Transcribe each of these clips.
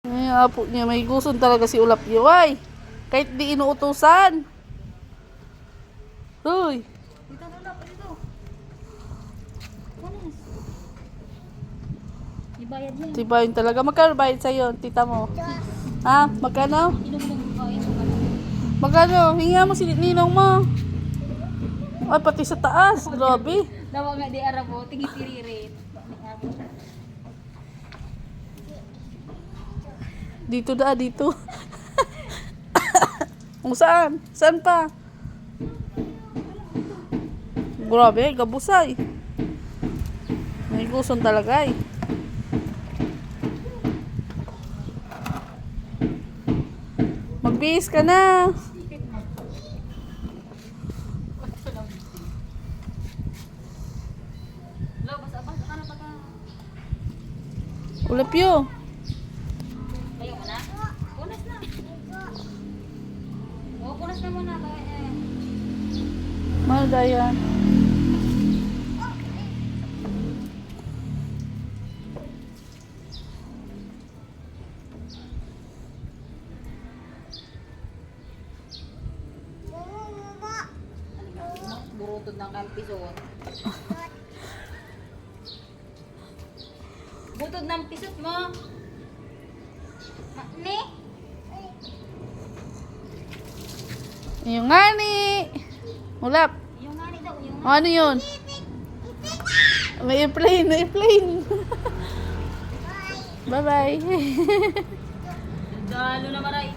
Ay, apo niya, may gusto talaga si Ulap Yuway. Kahit di inuutusan. Uy. Dito, Ulap, dito. Manas. Ibayad yan. Tibayin talaga. Magkano bayad sa'yo, tita mo? Ha? Magkano? Inom mo bayad mo. Magkano? Hinga mo si ninong mo. Ay, pati sa taas. Grabe. Dawa nga di arap mo, tigitiririt. Dito na, dito. Kung saan? Saan pa? Grabe, gabusay. May gusto talaga eh. Magbihis ka na. Lo, basa-basa ka na ba ka? Ulapyo. Ayaw mo na? Punas na. Oo, punas na muna. Mahal dayan. Burutod ng kampisot. Butod ng pisot mo. Ne? Yung nga ni. Ulap. Yung nga daw, yung O, ano yun? May airplane, may airplane. Bye-bye. dalo na maray.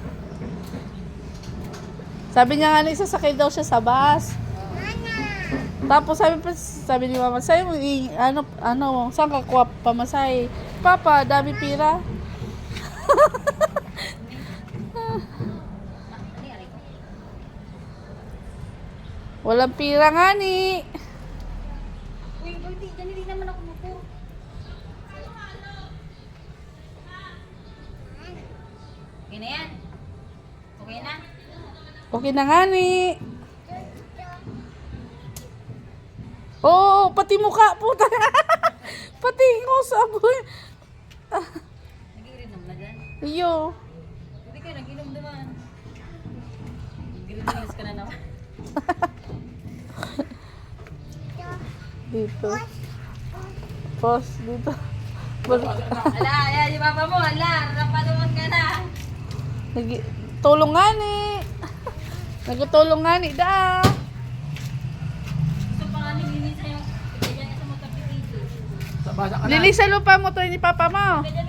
Sabi niya nga na isasakay daw siya sa bus. Tapos sabi ni mama, sa'yo, saan ka kuha pamasahe? Papa, dami pira. Walang pira nga ni. Uy, hindi naman ako mupo. Okay na yan? Okay na? Okay na nga ni. Oo, pati mukha, puta. Pati ngos, aboy. Nag-iinom na dyan? Iyo. Hindi kayo, nag-inom naman. Nag-iinom ka na naman. Dito. Pause dito. Ala, ayan yung papa mo, ala, napaluman ka na. Tulong nga ni. Nagtulong nga ni da. Gusto pa nga nilinisan yung, kaya niya sa motor dito. Basa ka na. Lilisan mo pa motor ni papa mo. Kaya